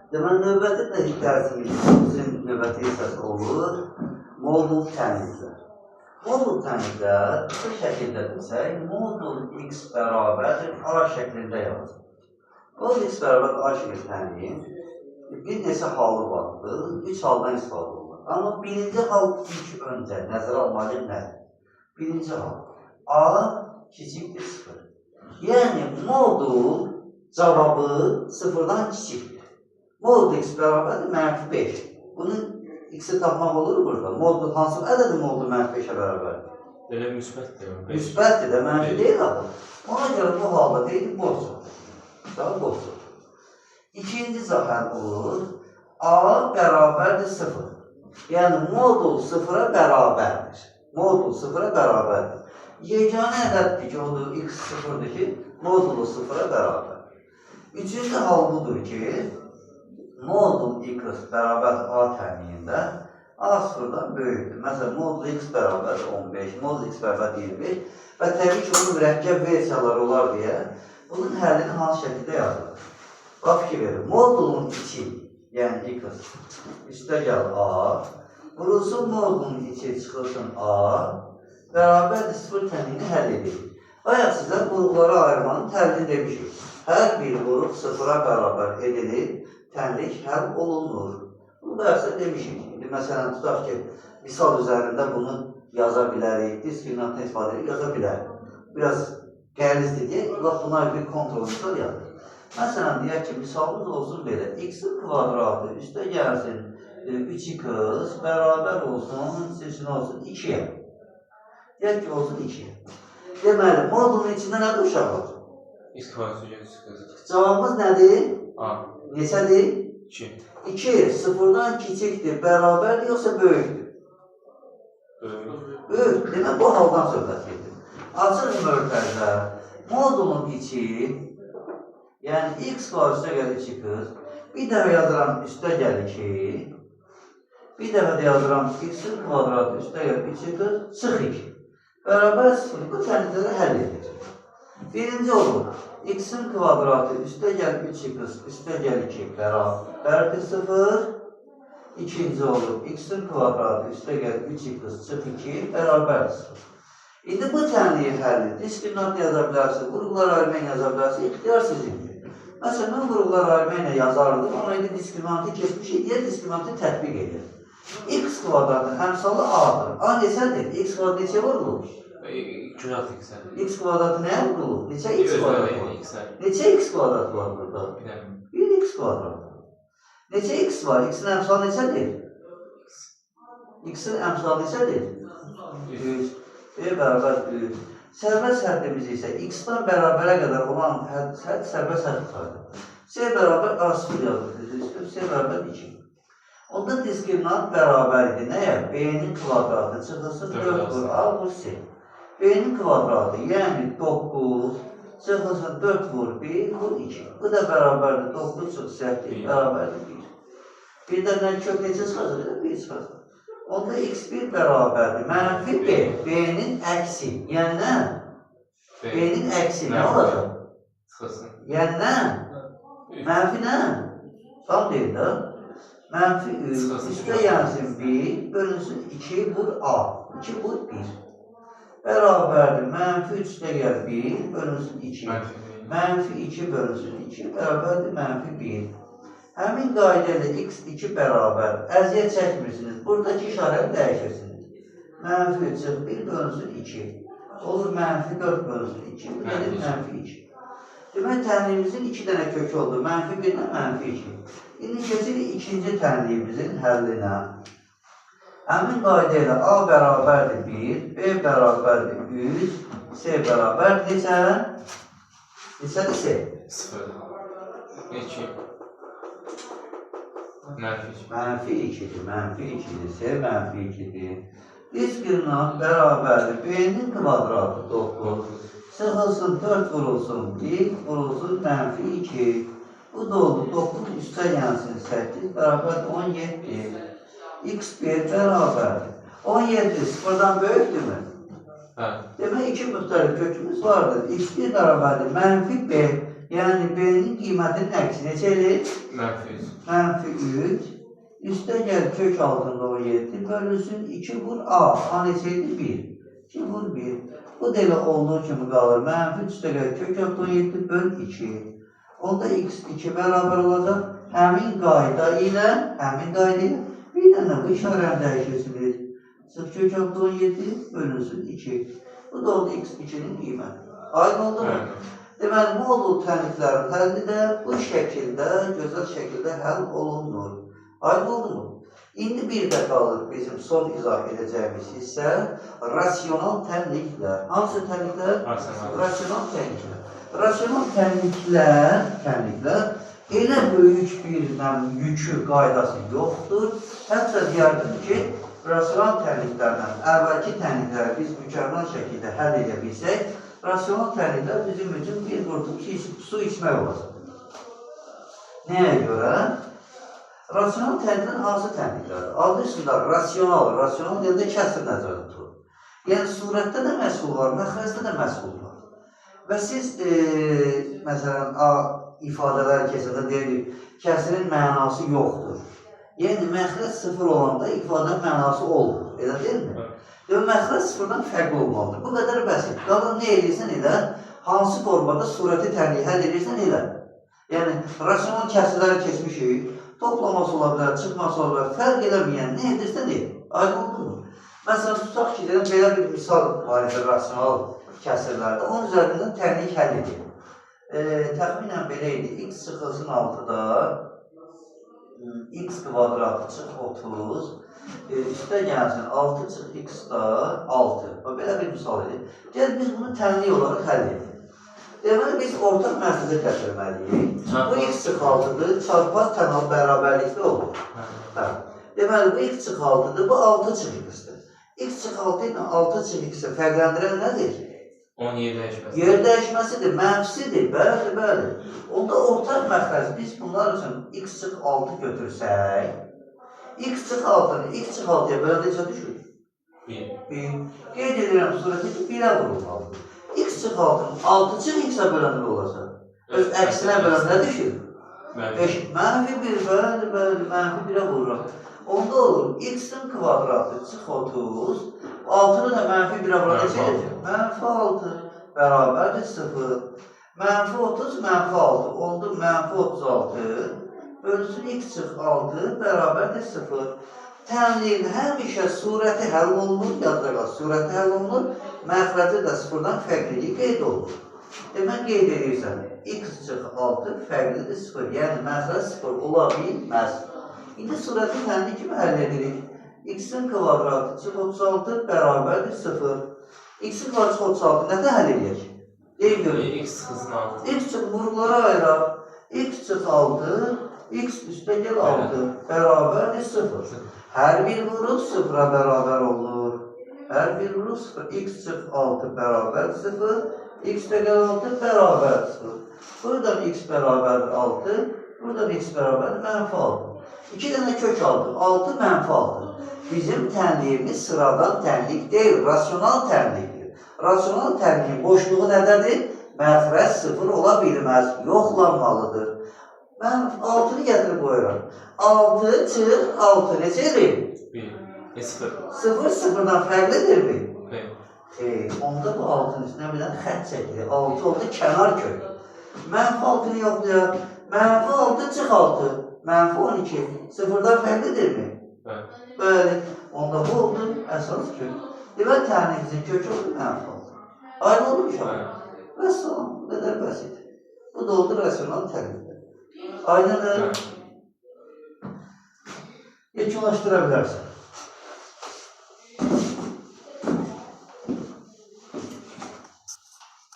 Deməli, növbəti də dərsimiz, bizim növbəti hissəsi olur, modul tənizlər. Modul tənizlər, bu şəkildə desək, modul x bərabərdir A şəklində yazılır. Modul x bərabər A şəklində təniyin bir neçə halı vardır, 3 haldan istifadə olunur. Amma birinci hal ilk öncə nəzərə almalı nədir? Birinci hal, A kiçikdir 0. Yəni, modul cavabı 0-dan kiçikdir. Modul x bərabərdir -5. Bunun x-i tapmaq olur burada. Modul hansı ədədi modul -5-ə bərabərdir? Elə müsbətdir. Müsbətdir də, mənfi deyil adı. Ona görə bu halda deyil, boş olur. Daha boş olur. İkinci cəhəl olur. A bərabərdir 0. Yəni, modul 0-a bərabərdir. Modul 0-a bərabərdir. Yeganə ədəddir ki, odur x 0-dır ki, modulu 0-a bərabər. Üçüncü hal budur ki, modul x bərabər A təmiyində A 0-dan böyükdür. Məsələn, modul x bərabər 15, modul x bərabər 25 və təbii ki, onun mürəkkəb versiyaları olar deyə bunun həllini hansı şəkildə yazılır? Bax, fikir verir. Modulun içi, yəni x, üstə gəl A, vurulsun modulun içi çıxılsın A, bərabərdir 0 təmiyini həll edir. Bayaq sizə vuruqları ayırmanın təhlini demişik. Hər bir vuruq 0-a bərabər edilir, tənlik həll olunur. Bunu da əslində demişik. İndi məsələn, tutaq ki, misal üzərində bunu yaza bilərik, diskriminantdan istifadə edib yaza bilərik. Biraz qəlizdir deyək, buna bir kontrol misal yazır. Məsələn, deyək ki, misalımız olsun belə, x-in kvadratı üstə gəlsin 3x bərabər olsun, seçin olsun 2-yə. Deyək ki, olsun 2-yə. Deməli, modulun içində nədir uşaqlar? X kvadratı çıxır. Cavabımız nədir? A. Neçədir? 2. 2, 0-dan kiçikdir, bərabərdir, yoxsa böyükdür? Böyük. Böyük. Demək, bu haldan söhbət edir. Açıq möhtəzə, modulun içi, yəni x var üstə gəlir 2x, bir dəfə yazıram üstə gəlir 2, bir dəfə də yazıram x-in kvadratı üstə gəlir 2x, çıx 2. Bərabər 0, bu tənizləri həll edir. Birinci olur, x-in kvadratı üstə gəl 3x, üstə gəl 2 bərabərdir 0. İkinci olur, x-in kvadratı üstə gəl 3x, çıx 2 bərabərdir 0. İndi bu tənliyi həlli, diskriminant yaza bilərsin, vuruqlar ayırmayla yaza bilərsin, ixtiyar sizindir. Məsələn, mən vuruqlar ayırmayla yazardım, amma indi diskriminantı keçmişik, deyə diskriminantı tətbiq edir. X kvadratın əmsalı A-dır. A neçədir? X kvadratı neçə vurulur? Kürat x. X kvadratı nəyə vurulur? Neçə x kvadratı var? Neçə x kvadratı var burada? 1 x kvadratı. Neçə x var? X-in əmsalı neçədir? X-in əmsalı neçədir? 3. B bərabər 3. Sərbəst həddimiz isə x-dan bərabərə qədər olan hədd sərbəst hədd sayılır. C bərabər A0 yazılır. C bərabər 2. Onda diskriminant bərabər idi. Nəyə? B-nin kvadratı çıxılsın 4 vur A vur C. B-nin kvadratı, yəni 9, çıxılsın 4 vur 1 vur 2. Bu da bərabərdir 9 çıx 8, bərabərdir 1. Birdən kök neçə çıxacaq? 1 çıxacaq. Onda x1 bərabərdir. Mənfi B, B-nin əksi. Yəni nə? B-nin əksi nə olacaq? Çıxılsın. Yəni nə? Mənfi nə? Tam deyil də. Mənfi 3, üstə gəlsin 1, bölünsün 2 vur A, 2 vur 1. Bərabərdir, mənfi 3 üstə gəl 1, bölünsün 2. Mənfi 2 bölünsün 2, bərabərdir, mənfi 1. Həmin qayda ilə x2 bərabər, əziyyət çəkmirsiniz, buradakı işarəni dəyişirsiniz. Mənfi 3 çıx 1 bölünsün 2. Olur, mənfi 4 bölünsün 2, bu nedir? Mənfi 2. Demək, tənliyimizin 2 dənə kökü oldu, mənfi 1 ilə mənfi 2. İndi keçirik ikinci tənliyimizin həllinə. Həmin qayda ilə A bərabərdir 1, B bərabərdir 3, C bərabər neçə? Neçədir C? 0. 2. Mənfi 2. Mənfi 2-dir, mənfi 2-dir, C mənfi 2-dir. Diskriminant bərabərdir, B-nin kvadratı 9, çıxılsın 4 vurulsun 1, vurulsun mənfi 2. Bu da oldu, 9 üstə gəlsin 8, bərabərdir 17. X1 bərabərdir. 17 0-dan böyükdür mü? Hə. Demək, iki müxtəlif kökümüz vardır. X1 bərabərdir, mənfi B, Yəni B-nin qiymətinin əksi neçə edir? Mənfi 3. Mənfi 3. Üstə gəl kök altında 17 bölünsün 2 vur A. A neçə idi? 1. 2 vur 1. Bu da elə olduğu kimi qalır. Mənfi 3 üstə gəl kök altında 17 böl 2. Onda x 2 bərabər olacaq. Həmin qayda ilə bir dənə bu işarəni dəyişəsiniz. Sıx kök altında 17 bölünsün 2. Bu da oldu x 2-nin qiyməti. Aydın oldu mu? Deməli, modul tənliklərin həlli də bu şəkildə, gözəl şəkildə həll olunur. Aydın oldu mu? İndi bir də qalır bizim son izah edəcəyimiz hissə rasional tənliklər. Hansı tənliklər? Rasional tənliklər. Rasional tənliklər elə böyük bir yükü, qaydası yoxdur. Hətta deyərdim ki, rasional tənliklərdən əvvəlki tənlikləri biz mükəmməl şəkildə həll edə bilsək, rasional tənliklər bizim üçün bir qurtum su içmək olacaq. Nəyə görə? Rasional tənliklər hansı tənliklərdir? Adı üstündə rasional deyəndə kəsr nəzərdə tutulur. Yəni, surətdə də məsul var, məxrəcdə də məsul var. Və siz, məsələn, ifadələr keçəndə deyilir, kəsirin mənası yoxdur. Yəni, məxrəc sıfır olanda ifadənin mənası olmur. Elə deyilmi? Və məxrəc sıfırdan fərqli olmalıdır. Bu qədər bəsit. Qalan nə edirsən elə, hansı formada surəti tənliyi həll edirsən elə. Yəni, rasional kəsirləri keçmişik, toplaması ola bilər, çıxması ola bilər, fərq eləməyən nə edirsən elə. Aydın oldu mu? Məsələn, tutaq ki, belə bir misal var idi rasional kəsirlərdə. Onun üzərindən tənlik həll edir. Təxminən belə idi. X çıxılsın 6-da, x kvadratı çıx 30, üstə gəlsin 6 çıx x-da 6. Belə bir misal edir. Gəl biz bunu tənlik olaraq həll edir. Deməli, biz ortaq mərtəzə gətirməliyik. Bu x çıx 6-dır, çarpaz tənal bərabərlikdə olur. Deməli, bu x çıx 6-dır, bu 6 çıx x-dir. X çıx 6 ilə 6 çıx x-i fərqləndirən nədir? Onun yer dəyişməsidir. Yer dəyişməsidir, mənfisidir, bəli. Onda ortaq məxrəc, biz bunlar üçün x çıx 6 götürsək, x çıx 6-nı x çıx 6-ya belə necə düşür? 1. Qeyd edirəm surəti ki, 1-ə vurulmalıdır. X çıx 6-nın 6 çıx x-ə böləndir olacaq. Öz əksinə böləndir düşür? 5. Mənfi 1, bəli, mənfi 1-ə vururam. Onda olur, x-in kvadratı çıx 30, 6-nı da mənfi 1-ə vuran necə edəcək? Mənfi 6 bərabərdir 0. Mənfi 30, mənfi 6 oldu, mənfi 36 bölüsün x çıx 6 bərabərdir 0. Tənliyin həmişə surəti həll olunur, yadda qal, surəti həll olunur, məxrəci də sıfırdan fərqliliyi qeyd olunur. Demək, qeyd edirsən, x çıx 6 fərqlidir 0, yəni məxrəc 0 ola bilməz. İndi surəti tənlik kimi həll edirik. X-in kvadratı çıx 36 bərabərdir 0. X-in kvadratı çıx 36 nədə həll edək? Deyil görək. X çıxılsın 6. X çıx vurğulara ayıraq. X çıx 6, x üstə gəl 6 bərabərdir 0. Hər bir vuruq 0-a bərabər olur. Hər bir vuruq 0. X çıx 6 bərabər 0. X də gəl 6 bərabər 0. Buradan x bərabər 6. Buradan x bərabər mənfi 6. 2 dənə kök aldıq. 6 mənfi 6. Bizim tənliyimiz sıradan tənlik deyil, rasional tənlikdir. Rasional tənliyin boşluğu nədədir? Məxrəc 0 ola bilməz, yoxlanmalıdır. Mən 6-nı gətirib qoyuram. 6 çıx 6 neçə edir? 1. 0. 0 0-dan fərqlidirmi? Xeyr. Onda bu 6-nın üstünə bir dənə xət çəkilir. 6 oldu kənar kök. Mənfi 6-nı yoxlayaq. Mənfi 6 çıx 6. Mənfi 12. 0-dan fərqlidirmi? Bəli. Onda bu oldu əsas kök. Demək, tənlimizin kökü oldu mənfi 6. Aynı oldu mu? Və son, bu qədər bəsit. Bu da oldu rasional tənlimdir. Aynıdır. Yekunlaşdıra bilərsən.